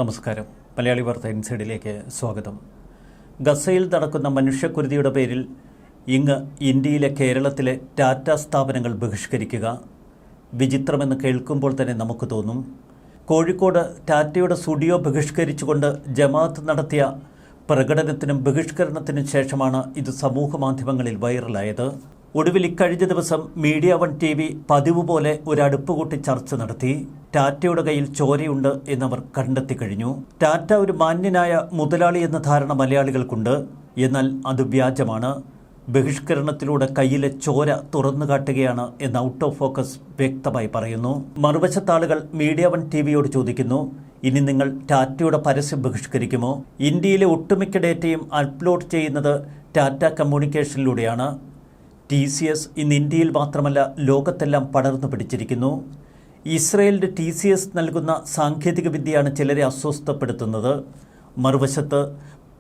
നമസ്കാരം. മലയാളി വാർത്ത ഇൻസൈഡിലേക്ക് സ്വാഗതം. ഗസയിൽ നടക്കുന്ന മനുഷ്യക്കുരുതിയുടെ പേരിൽ ഇങ്ങ് ഇന്ത്യയിലെ കേരളത്തിലെ ടാറ്റ സ്ഥാപനങ്ങൾ ബഹിഷ്കരിക്കുക വിചിത്രമെന്ന് കേൾക്കുമ്പോൾ തന്നെ നമുക്ക് തോന്നും. കോഴിക്കോട് ടാറ്റയുടെ സ്റ്റുഡിയോ ബഹിഷ്കരിച്ചുകൊണ്ട് ജമാഅത്ത് നടത്തിയ പ്രകടനത്തിനും ബഹിഷ്കരണത്തിനും ശേഷമാണ് ഇത് സമൂഹ മാധ്യമങ്ങളിൽ വൈറലായത്. ഒടുവിൽ ഇക്കഴിഞ്ഞ ദിവസം മീഡിയ വൺ TV പതിവ് പോലെ ഒരു അടുപ്പ് കൂട്ടി ചർച്ച നടത്തി. ടാറ്റയുടെ കയ്യിൽ ചോരയുണ്ട് എന്നവർ കണ്ടെത്തി കഴിഞ്ഞു. ടാറ്റ ഒരു മാന്യനായ മുതലാളി എന്ന ധാരണ മലയാളികൾക്കുണ്ട്. എന്നാൽ അത് വ്യാജമാണ്. ബഹിഷ്കരണത്തിലൂടെ കയ്യിലെ ചോര തുറന്നു കാട്ടുകയാണ് എന്ന് ഔട്ട് ഓഫ് ഫോക്കസ് വ്യക്തമായി പറയുന്നു. മറുവശത്താളുകൾ മീഡിയ വൺ TVയോട് ചോദിക്കുന്നു, ഇനി നിങ്ങൾ ടാറ്റയുടെ പരസ്യം ബഹിഷ്കരിക്കുമോ? ഇന്ത്യയിലെ ഒട്ടുമിക്ക ഡേറ്റയും അപ്ലോഡ് ചെയ്യുന്നത് ടാറ്റ കമ്മ്യൂണിക്കേഷനിലൂടെയാണ്. TCS ഇന്ന് ഇന്ത്യയിൽ മാത്രമല്ല ലോകത്തെല്ലാം പടർന്നു പിടിച്ചിരിക്കുന്നു. ഇസ്രയേലിൻ്റെ TCS നൽകുന്ന സാങ്കേതിക വിദ്യയാണ് ചിലരെ അസ്വസ്ഥപ്പെടുത്തുന്നത്. മറുവശത്ത്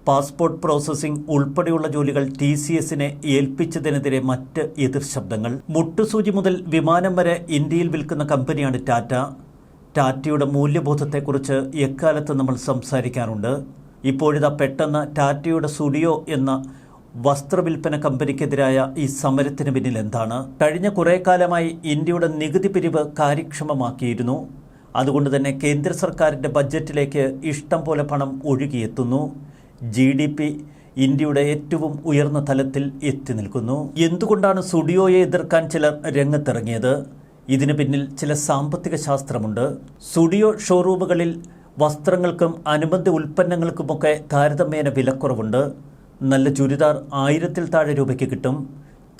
പാസ്പോർട്ട് പ്രോസസ്സിംഗ് ഉൾപ്പെടെയുള്ള ജോലികൾ TCSനെ ഏൽപ്പിച്ചതിനെതിരെ മറ്റ് എതിർ ശബ്ദങ്ങൾ. മുട്ടുസൂചി മുതൽ വിമാനം വരെ ഇന്ത്യയിൽ വിൽക്കുന്ന കമ്പനിയാണ് ടാറ്റ. ടാറ്റയുടെ മൂല്യബോധത്തെക്കുറിച്ച് എക്കാലത്ത് നമ്മൾ സംസാരിക്കാറുണ്ട്. ഇപ്പോഴിതാ പെട്ടെന്ന് ടാറ്റയുടെ സ്റ്റുഡിയോ എന്ന വസ്ത്രവിൽപ്പന കമ്പനിക്കെതിരായ ഈ സമരത്തിന് പിന്നിൽ എന്താണ്? കഴിഞ്ഞ കുറേ കാലമായി ഇന്ത്യയുടെ നികുതി പിരിവ് കാര്യക്ഷമമാക്കിയിരുന്നു. അതുകൊണ്ട് തന്നെ കേന്ദ്ര സർക്കാരിൻ്റെ ബഡ്ജറ്റിലേക്ക് ഇഷ്ടം പോലെ പണം ഒഴുകിയെത്തുന്നു. GDP ഇന്ത്യയുടെ ഏറ്റവും ഉയർന്ന തലത്തിൽ എത്തി നിൽക്കുന്നു. എന്തുകൊണ്ടാണ് സ്റ്റുഡിയോയെ എതിർക്കാൻ ചിലർ രംഗത്തിറങ്ങിയത്? ഇതിന് പിന്നിൽ ചില സാമ്പത്തിക ശാസ്ത്രമുണ്ട്. സ്റ്റുഡിയോ ഷോറൂമുകളിൽ വസ്ത്രങ്ങൾക്കും അനുബന്ധ ഉൽപ്പന്നങ്ങൾക്കുമൊക്കെ താരതമ്യേന വിലക്കുറവുണ്ട്. നല്ല ചുരിദാർ 1000-ൽ താഴെ രൂപയ്ക്ക് കിട്ടും.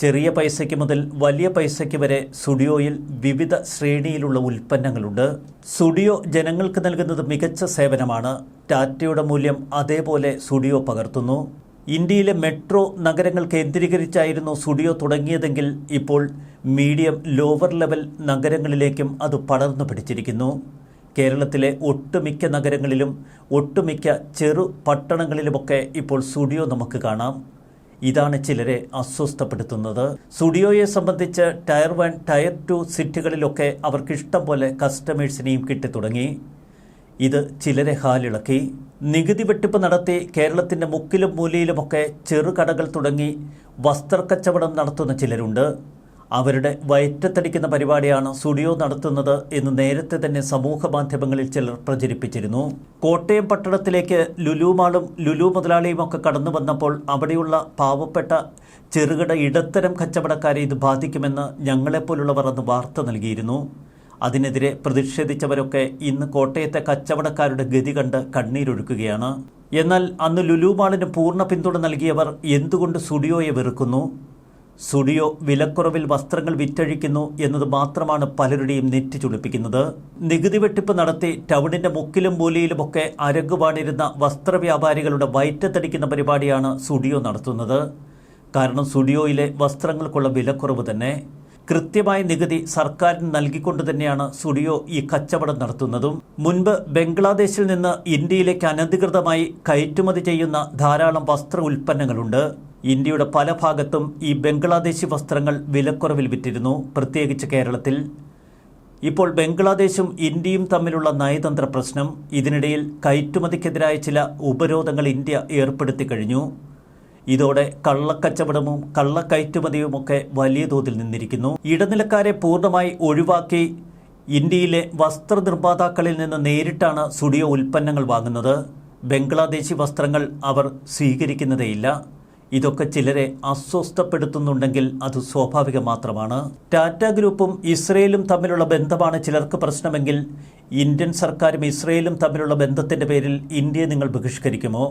ചെറിയ പൈസയ്ക്ക് മുതൽ വലിയ പൈസയ്ക്ക് വരെ സ്റ്റുഡിയോയിൽ വിവിധ ശ്രേണിയിലുള്ള ഉൽപ്പന്നങ്ങളുണ്ട്. സ്റ്റുഡിയോ ജനങ്ങൾക്ക് നൽകുന്നത് മികച്ച സേവനമാണ്. ടാറ്റയുടെ മൂല്യം അതേപോലെ സ്റ്റുഡിയോ പകർത്തുന്നു. ഇന്ത്യയിലെ മെട്രോ നഗരങ്ങൾ കേന്ദ്രീകരിച്ചായിരുന്നു സ്റ്റുഡിയോ തുടങ്ങിയതെങ്കിൽ ഇപ്പോൾ മീഡിയം ലോവർ ലെവൽ നഗരങ്ങളിലേക്കും അത് പടർന്നു പിടിച്ചിരിക്കുന്നു. കേരളത്തിലെ ഒട്ടുമിക്ക നഗരങ്ങളിലും ഒട്ടുമിക്ക ചെറു പട്ടണങ്ങളിലുമൊക്കെ ഇപ്പോൾ സ്റ്റുഡിയോ നമുക്ക് കാണാം. ഇതാണ് ചിലരെ അസ്വസ്ഥപ്പെടുത്തുന്നത്. സ്റ്റുഡിയോയെ സംബന്ധിച്ച് ടയർ 1, ടയർ 2 സിറ്റികളിലൊക്കെ അവർക്കിഷ്ടം പോലെ കസ്റ്റമേഴ്സിനെയും കിട്ടിത്തുടങ്ങി. ഇത് ചിലരെ ഹാലിളക്കി. നികുതി വെട്ടിപ്പ് നടത്തി കേരളത്തിൻ്റെ മുക്കിലും മൂലയിലുമൊക്കെ ചെറുകടകൾ തുടങ്ങി വസ്ത്രക്കച്ചവടം നടത്തുന്ന ചിലരുണ്ട്. അവരുടെ വയറ്റത്തടിക്കുന്ന പരിപാടിയാണ് സ്റ്റുഡിയോ നടത്തുന്നത് എന്ന് നേരത്തെ തന്നെ സമൂഹ മാധ്യമങ്ങളിൽ ചിലർ പ്രചരിപ്പിച്ചിരുന്നു. കോട്ടയം പട്ടണത്തിലേക്ക് ലുലു മാളും ലുലു മുതലാളിയും ഒക്കെ കടന്നു വന്നപ്പോൾ അവിടെയുള്ള പാവപ്പെട്ട ചെറുകിട ഇടത്തരം കച്ചവടക്കാരെ ഇത് ബാധിക്കുമെന്ന് ഞങ്ങളെപ്പോലുള്ളവർ അന്ന് വാർത്ത നൽകിയിരുന്നു. അതിനെതിരെ പ്രതിഷേധിച്ചവരൊക്കെ ഇന്ന് കോട്ടയത്തെ കച്ചവടക്കാരുടെ ഗതി കണ്ട് കണ്ണീരൊഴുക്കുകയാണ്. എന്നാൽ അന്ന് ലുലു മാളിന് പൂർണ്ണ പിന്തുണ നൽകിയവർ എന്തുകൊണ്ട് സ്റ്റുഡിയോയെ വെറുക്കുന്നു? സ്റ്റുഡിയോ വിലക്കുറവിൽ വസ്ത്രങ്ങൾ വിറ്റഴിക്കുന്നു എന്നത് മാത്രമാണ് പലരുടെയും നെറ്റി ചുളിപ്പിക്കുന്നത്. നികുതി വെട്ടിപ്പ് നടത്തി ടൗണിൻ്റെ മുക്കിലും മൂലയിലുമൊക്കെ അരങ്ങുപാടിരുന്ന വസ്ത്രവ്യാപാരികളുടെ വയറ്റത്തടിക്കുന്ന പരിപാടിയാണ് സ്റ്റുഡിയോ നടത്തുന്നത്. കാരണം സ്റ്റുഡിയോയിലെ വസ്ത്രങ്ങൾക്കുള്ള വിലക്കുറവ് തന്നെ. കൃത്യമായ നികുതി സർക്കാരിന് നൽകിക്കൊണ്ട് തന്നെയാണ് സ്റ്റുഡിയോ ഈ കച്ചവടം നടത്തുന്നതും. മുൻപ് ബംഗ്ലാദേശിൽ നിന്ന് ഇന്ത്യയിലേക്ക് അനധികൃതമായി കയറ്റുമതി ചെയ്യുന്ന ധാരാളം വസ്ത്ര ഉൽപ്പന്നങ്ങളുണ്ട്. ഇന്ത്യയുടെ പല ഭാഗത്തും ഈ ബംഗ്ലാദേശി വസ്ത്രങ്ങൾ വിലക്കുറവിൽ വിറ്റിരുന്നു, പ്രത്യേകിച്ച് കേരളത്തിൽ. ഇപ്പോൾ ബംഗ്ലാദേശും ഇന്ത്യയും തമ്മിലുള്ള നയതന്ത്ര പ്രശ്നം. ഇതിനിടയിൽ കയറ്റുമതിക്കെതിരായ ചില ഉപരോധങ്ങൾ ഇന്ത്യ ഏർപ്പെടുത്തി കഴിഞ്ഞു. ഇതോടെ കള്ളക്കച്ചവടവും കള്ളക്കയറ്റുമതിയുമൊക്കെ വലിയ തോതിൽ നിന്നിരിക്കുന്നു. ഇടനിലക്കാരെ പൂർണ്ണമായി ഒഴിവാക്കി ഇന്ത്യയിലെ വസ്ത്രനിർമ്മാതാക്കളിൽ നിന്ന് നേരിട്ടാണ് സ്റ്റുഡിയോ ഉൽപ്പന്നങ്ങൾ വാങ്ങുന്നത്. ബംഗ്ലാദേശി വസ്ത്രങ്ങൾ അവർ സ്വീകരിക്കുന്നതേയില്ല. ഇതൊക്കെ ചിലരെ അസ്വസ്ഥപ്പെടുത്തുന്നുണ്ടെങ്കിൽ അത് സ്വാഭാവികം മാത്രമാണ്. ടാറ്റ ഗ്രൂപ്പും ഇസ്രയേലും തമ്മിലുള്ള ബന്ധമാണ് ചിലർക്ക് പ്രശ്നമെങ്കിൽ ഇന്ത്യൻ സർക്കാരും ഇസ്രയേലും തമ്മിലുള്ള ബന്ധത്തിൻ്റെ പേരിൽ ഇന്ത്യയെ നിങ്ങൾ ബഹിഷ്കരിക്കുമോ?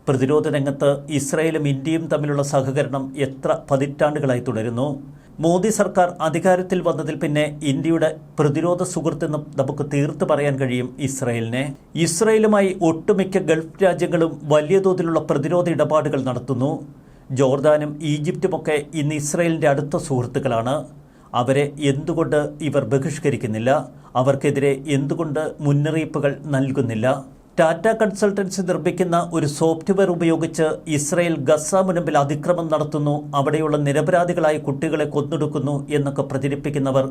പ്രതിരോധ രംഗത്ത് ഇസ്രയേലും ഇന്ത്യയും തമ്മിലുള്ള സഹകരണം എത്ര പതിറ്റാണ്ടുകളായി തുടരുന്നു. മോദി സർക്കാർ അധികാരത്തിൽ വന്നതിൽ പിന്നെ ഇന്ത്യയുടെ പ്രതിരോധ സുഹൃത്തെന്ന് നമുക്ക് തീർത്ത് പറയാൻ കഴിയും ഇസ്രയേലിനെ. ഇസ്രയേലുമായി ഒട്ടുമിക്ക ഗൾഫ് രാജ്യങ്ങളും വലിയ തോതിലുള്ള പ്രതിരോധ ഇടപാടുകൾ നടത്തുന്നു. ജോർദാനും ഈജിപ്തുമൊക്കെ ഇന്ന് ഇസ്രയേലിൻ്റെ അടുത്ത സുഹൃത്തുക്കളാണ്. അവരെ എന്തുകൊണ്ട് ഇവർ ബഹിഷ്കരിക്കുന്നില്ല? അവർക്കെതിരെ എന്തുകൊണ്ട് മുന്നറിയിപ്പുകൾ നൽകുന്നില്ല? ടാറ്റ കൺസൾട്ടൻസി നിർമ്മിക്കുന്ന ഒരു സോഫ്റ്റ്വെയർ ഉപയോഗിച്ച് ഇസ്രയേൽ ഗസ മുനമ്പിൽ അതിക്രമം നടത്തുന്നു, അവിടെയുള്ള നിരപരാധികളായ കുട്ടികളെ കൊന്നൊടുക്കുന്നു എന്നൊക്കെ പ്രചരിപ്പിക്കുന്നവർ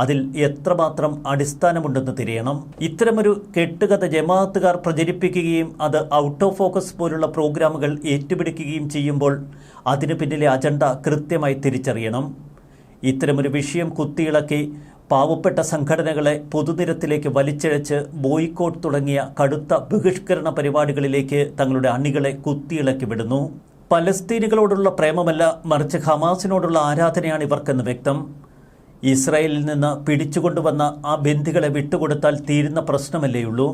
അതിൽ എത്രമാത്രം അടിസ്ഥാനമുണ്ടെന്ന് തിരയണം. ഇത്തരമൊരു കെട്ടുകഥ ജമാഅത്തുകാർ പ്രചരിപ്പിക്കുകയും അത് ഔട്ട് ഓഫ് ഫോക്കസ് പോലുള്ള പ്രോഗ്രാമുകൾ ഏറ്റുപിടിക്കുകയും ചെയ്യുമ്പോൾ അതിനു പിന്നിലെ അജണ്ട കൃത്യമായി തിരിച്ചറിയണം. ഇത്തരമൊരു വിഷയം കുത്തിയിളക്കി പാവപ്പെട്ട സംഘടനകളെ പൊതുനിരത്തിലേക്ക് വലിച്ചിഴച്ച് ബോയ്ക്കോട്ട് തുടങ്ങിയ കടുത്ത ബഹിഷ്കരണ പരിപാടികളിലേക്ക് തങ്ങളുടെ അണികളെ കുത്തിയിളക്കി വിടുന്നു. പലസ്തീനികളോടുള്ള പ്രേമമല്ല, മറിച്ച് ഹമാസിനോടുള്ള ആരാധനയാണ് ഇവർക്കെന്ന് വ്യക്തം. ഇസ്രായേലിൽ നിന്ന് പിടിച്ചുകൊണ്ടുവന്ന ആ ബന്ദികളെ വിട്ടുകൊടുത്താൽ തീരുന്ന പ്രശ്നമല്ലേയുള്ളൂ.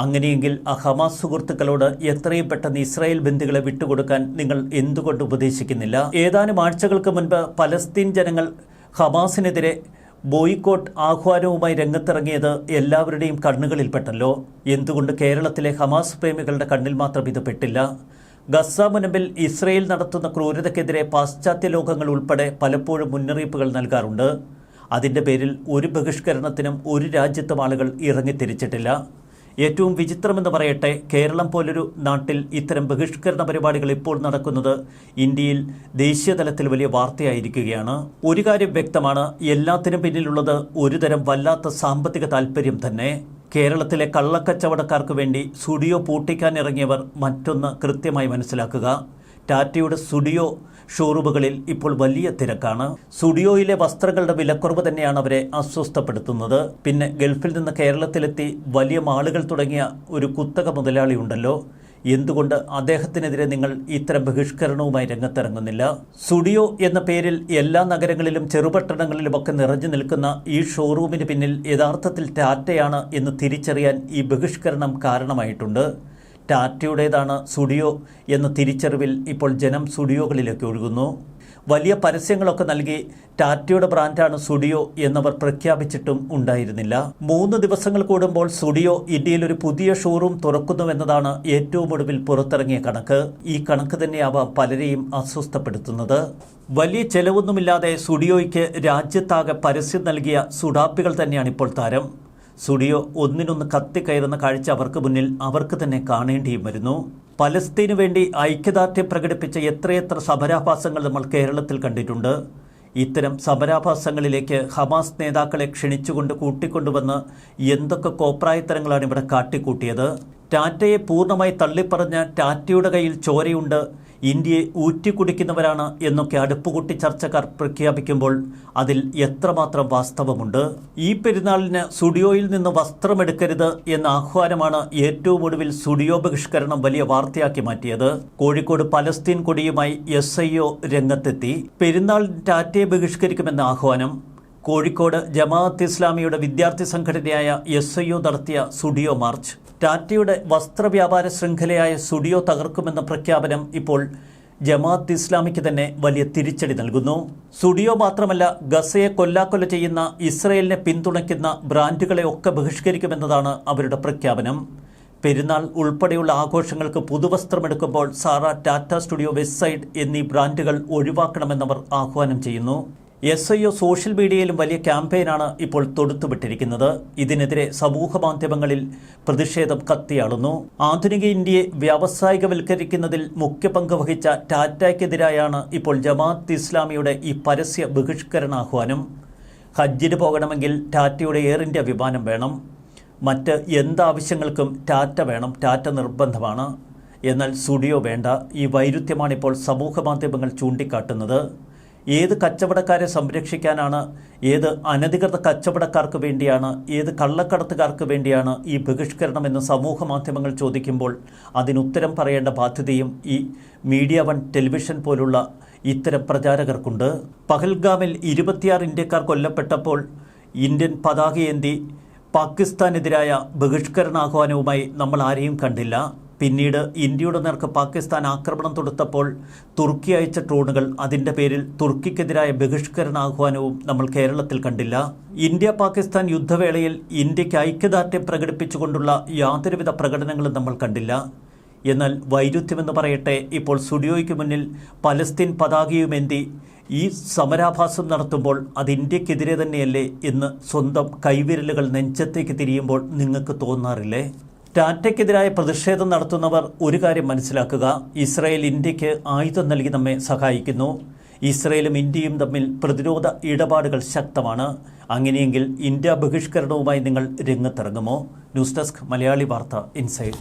അങ്ങനെയെങ്കിൽ ആ ഹമാസ് സുഹൃത്തുക്കളോട് എത്രയും പെട്ടെന്ന് ഇസ്രായേൽ ബന്ദികളെ വിട്ടുകൊടുക്കാൻ നിങ്ങൾ എന്തുകൊണ്ട് ഉപദേശിക്കുന്നില്ല? ഏതാനും ആഴ്ചകൾക്ക് മുൻപ് പലസ്തീൻ ജനങ്ങൾ ഹമാസിനെതിരെ ബോയ്ക്കോട്ട് ആഹ്വാനവുമായി രംഗത്തിറങ്ങിയത് എല്ലാവരുടെയും കണ്ണുകളിൽപ്പെട്ടല്ലോ. എന്തുകൊണ്ട് കേരളത്തിലെ ഹമാസ് പ്രേമികളുടെ കണ്ണിൽ മാത്രം ഇത് പെട്ടില്ല? ഗസ മുനമ്പിൽ ഇസ്രയേൽ നടത്തുന്ന ക്രൂരതയ്ക്കെതിരെ പാശ്ചാത്യ ലോകങ്ങൾ ഉൾപ്പെടെ പലപ്പോഴും മുന്നറിയിപ്പുകൾ നൽകാറുണ്ട്. അതിൻ്റെ പേരിൽ ഒരു ബഹിഷ്കരണത്തിനും ഒരു രാജ്യത്തും ആളുകൾ ഇറങ്ങിത്തിരിച്ചിട്ടില്ല. ഏറ്റവും വിചിത്രമെന്ന് പറയട്ടെ, കേരളം പോലൊരു നാട്ടിൽ ഇത്തരം ബഹിഷ്കരണ പരിപാടികൾ ഇപ്പോൾ നടക്കുന്നത് ഇന്ത്യയിൽ ദേശീയ തലത്തിൽ വലിയ വാർത്തയായിരിക്കുകയാണ്. ഒരു കാര്യം വ്യക്തമാണ്, എല്ലാത്തിനും പിന്നിലുള്ളത് ഒരുതരം വല്ലാത്ത സാമ്പത്തിക താൽപ്പര്യം തന്നെ. കേരളത്തിലെ കള്ളക്കച്ചവടക്കാർക്ക് വേണ്ടി സ്റ്റുഡിയോ പൂട്ടിക്കാനിറങ്ങിയവർ മറ്റൊന്ന് കൃത്യമായി മനസ്സിലാക്കുക. ടാറ്റയുടെ സ്റ്റുഡിയോ ഷോറൂമുകളിൽ ഇപ്പോൾ വലിയ തിരക്കാണ്. സ്റ്റുഡിയോയിലെ വസ്ത്രങ്ങളുടെ വിലക്കുറവ് തന്നെയാണ് അവരെ അസ്വസ്ഥപ്പെടുത്തുന്നത്. പിന്നെ ഗൾഫിൽ നിന്ന് കേരളത്തിലെത്തി വലിയ മാളുകൾ തുടങ്ങിയ ഒരു കുത്തക മുതലാളി ഉണ്ടല്ലോ, എന്തുകൊണ്ട് അദ്ദേഹത്തിനെതിരെ നിങ്ങൾ ഇത്തരം ബഹിഷ്കരണവുമായി രംഗത്തിറങ്ങുന്നില്ല? സ്റ്റുഡിയോ എന്ന പേരിൽ എല്ലാ നഗരങ്ങളിലും ചെറുപട്ടണങ്ങളിലുമൊക്കെ നിറഞ്ഞു നിൽക്കുന്ന ഈ ഷോറൂമിന് പിന്നിൽ യഥാർത്ഥത്തിൽ ടാറ്റയാണ് എന്ന് തിരിച്ചറിയാൻ ഈ ബഹിഷ്കരണം കാരണമായിട്ടുണ്ട്. ടാറ്റയുടേതാണ് സ്റ്റുഡിയോ എന്ന തിരിച്ചറിവിൽ ഇപ്പോൾ ജനം സ്റ്റുഡിയോകളിലേക്ക് ഒഴുകുന്നു. വലിയ പരസ്യങ്ങളൊക്കെ നൽകി ടാറ്റയുടെ ബ്രാൻഡാണ് സ്റ്റുഡിയോ എന്നവർ പ്രഖ്യാപിച്ചിട്ടും ഉണ്ടായിരുന്നില്ല. 3 ദിവസങ്ങൾ കൂടുമ്പോൾ സ്റ്റുഡിയോ ഇന്ത്യയിൽ ഒരു പുതിയ ഷോറൂം തുറക്കുന്നുവെന്നതാണ് ഏറ്റവും ഒടുവിൽ പുറത്തിറങ്ങിയ കണക്ക്. ഈ കണക്ക് തന്നെയാവാം പലരെയും അസ്വസ്ഥപ്പെടുത്തുന്നത്. വലിയ ചെലവൊന്നുമില്ലാതെ സ്റ്റുഡിയോയ്ക്ക് രാജ്യത്താകെ പരസ്യം നൽകിയ സുഡാപ്പികൾ തന്നെയാണ് ഇപ്പോൾ താരം. സ്റ്റുഡിയോ ഒന്നിനൊന്ന് കത്തിക്കയറുന്ന കാഴ്ച അവർക്ക് മുന്നിൽ അവർക്ക് തന്നെ കാണേണ്ടിയും വരുന്നു. പലസ്തീനു വേണ്ടി ഐക്യദാർഢ്യം പ്രകടിപ്പിച്ച എത്രയെത്ര സമരാഭാസങ്ങൾ നമ്മൾ കേരളത്തിൽ കണ്ടിട്ടുണ്ട്. ഇത്തരം സമരാഭാസങ്ങളിലേക്ക് ഹമാസ് നേതാക്കളെ ക്ഷണിച്ചുകൊണ്ട് കൂട്ടിക്കൊണ്ടുവന്ന് എന്തൊക്കെ കോപ്രായത്തരങ്ങളാണ് ഇവിടെ കാട്ടിക്കൂട്ടിയത്. ടാറ്റയെ പൂർണ്ണമായി തള്ളിപ്പറഞ്ഞ ടാറ്റയുടെ കയ്യിൽ ചോരയുണ്ട്, ഇന്ത്യയെ ഊറ്റിക്കുടിക്കുന്നവരാണ് എന്നൊക്കെ അടുപ്പുകൂട്ടി ചർച്ചക്കാർ പ്രഖ്യാപിക്കുമ്പോൾ അതിൽ എത്രമാത്രം വാസ്തവമുണ്ട്? ഈ പെരുന്നാളിന് സ്റ്റുഡിയോയിൽ നിന്ന് വസ്ത്രമെടുക്കരുത് എന്ന ആഹ്വാനമാണ് ഏറ്റവും ഒടുവിൽ സ്റ്റുഡിയോ ബഹിഷ്കരണം വലിയ വാർത്തയാക്കി മാറ്റിയത്. കോഴിക്കോട് പലസ്തീൻ കൊടിയുമായി SIO രംഗത്തെത്തി. പെരുന്നാളിന് ടാറ്റയെ ബഹിഷ്കരിക്കുമെന്ന ആഹ്വാനം. കോഴിക്കോട് ജമാഅത്ത് ഇസ്ലാമിയുടെ വിദ്യാർത്ഥി സംഘടനയായ SIO നടത്തിയ സ്റ്റുഡിയോ മാർച്ച്. ടാറ്റയുടെ വസ്ത്രവ്യാപാര ശൃംഖലയായ സ്റ്റുഡിയോ തകർക്കുമെന്ന പ്രഖ്യാപനം ഇപ്പോൾ ജമാഅത്ത് ഇസ്ലാമിക്ക് തന്നെ വലിയ തിരിച്ചടി നൽകുന്നു. സ്റ്റുഡിയോ മാത്രമല്ല, ഗസയെ കൊല്ലാക്കൊല ചെയ്യുന്ന ഇസ്രയേലിനെ പിന്തുണയ്ക്കുന്ന ബ്രാൻഡുകളെ ഒക്കെ ബഹിഷ്കരിക്കുമെന്നതാണ് അവരുടെ പ്രഖ്യാപനം. പെരുന്നാൾ ഉൾപ്പെടെയുള്ള ആഘോഷങ്ങൾക്ക് പുതുവസ്ത്രമെടുക്കുമ്പോൾ Zara, Tata studio, Westside എന്നീ ബ്രാൻഡുകൾ ഒഴിവാക്കണമെന്നവർ ആഹ്വാനം ചെയ്യുന്നു. SIO സോഷ്യൽ മീഡിയയിലും വലിയ ക്യാമ്പയിനാണ് ഇപ്പോൾ തൊടുത്തുവിട്ടിരിക്കുന്നത്. ഇതിനെതിരെ സമൂഹ മാധ്യമങ്ങളിൽ പ്രതിഷേധം കത്തിയാളുന്നു. ആധുനിക ഇന്ത്യയെ വ്യാവസായികവൽക്കരിക്കുന്നതിൽ മുഖ്യ പങ്ക് വഹിച്ച ടാറ്റയ്ക്കെതിരായാണ് ഇപ്പോൾ ജമാഅത്ത് ഇസ്ലാമിയുടെ ഈ പരസ്യ ബഹിഷ്കരണാഹ്വാനം. ഹജ്ജിന് പോകണമെങ്കിൽ ടാറ്റയുടെ എയർ ഇന്ത്യ വിമാനം വേണം, മറ്റ് എന്താവശ്യങ്ങൾക്കും ടാറ്റ വേണം, ടാറ്റ നിർബന്ധമാണ്. എന്നാൽ സ്റ്റുഡിയോ വേണ്ട. ഈ വൈരുദ്ധ്യമാണിപ്പോൾ സമൂഹ മാധ്യമങ്ങൾ ചൂണ്ടിക്കാട്ടുന്നത്. ഏത് കച്ചവടക്കാരെ സംരക്ഷിക്കാനാണ്, ഏത് അനധികൃത കച്ചവടക്കാർക്ക് വേണ്ടിയാണ്, ഏത് കള്ളക്കടത്തുകാർക്ക് വേണ്ടിയാണ് ഈ ബഹിഷ്കരണമെന്ന് സമൂഹ മാധ്യമങ്ങൾ ചോദിക്കുമ്പോൾ അതിനുത്തരം പറയേണ്ട ബാധ്യതയും ഈ മീഡിയ 1 ടെലിവിഷൻ പോലുള്ള ഇത്തരം പ്രചാരകർക്കുണ്ട്. പഹൽഗാമിൽ 26 ഇന്ത്യക്കാർ കൊല്ലപ്പെട്ടപ്പോൾ ഇന്ത്യൻ പതാകയേന്തി പാകിസ്ഥാനെതിരായ ബഹിഷ്കരണാഹ്വാനവുമായി നമ്മൾ ആരെയും കണ്ടില്ല. പിന്നീട് ഇന്ത്യയുടെ നേർക്ക് പാകിസ്ഥാൻ ആക്രമണം തൊടുത്തപ്പോൾ തുർക്കി അയച്ച ഡ്രോണുകൾ, അതിൻ്റെ പേരിൽ തുർക്കിക്കെതിരായ ബഹിഷ്കരണാഹ്വാനവും നമ്മൾ കേരളത്തിൽ കണ്ടില്ല. ഇന്ത്യ പാകിസ്ഥാൻ യുദ്ധവേളയിൽ ഇന്ത്യക്ക് ഐക്യദാർഢ്യം പ്രകടിപ്പിച്ചുകൊണ്ടുള്ള യാതൊരുവിധ പ്രകടനങ്ങളും നമ്മൾ കണ്ടില്ല. എന്നാൽ വൈരുദ്ധ്യമെന്ന് പറയട്ടെ, ഇപ്പോൾ സ്റ്റുഡിയോയ്ക്ക് മുന്നിൽ പലസ്തീൻ പതാകയുമേന്തി ഈ സമരാഭാസം നടത്തുമ്പോൾ അത് ഇന്ത്യക്കെതിരെ തന്നെയല്ലേ എന്ന് സ്വന്തം കൈവിരലുകൾ നെഞ്ചത്തേക്ക് തിരിയുമ്പോൾ നിങ്ങൾക്ക് തോന്നാറില്ലേ? ടാറ്റയ്ക്കെതിരായ പ്രതിഷേധം നടത്തുന്നവർ ഒരു കാര്യം മനസ്സിലാക്കുക, ഇസ്രായേൽ ഇന്ത്യക്ക് ആയുധം നൽകി നമ്മെ സഹായിക്കുന്നു. ഇസ്രയേലും ഇന്ത്യയും തമ്മിൽ പ്രതിരോധ ഇടപാടുകൾ ശക്തമാണ്. അങ്ങനെയെങ്കിൽ ഇന്ത്യ ബഹിഷ്കരണവുമായി നിങ്ങൾ രംഗത്തിറങ്ങുമോ? ന്യൂസ് ഡെസ്ക് മലയാളി വാർത്ത ഇൻസൈഡ്.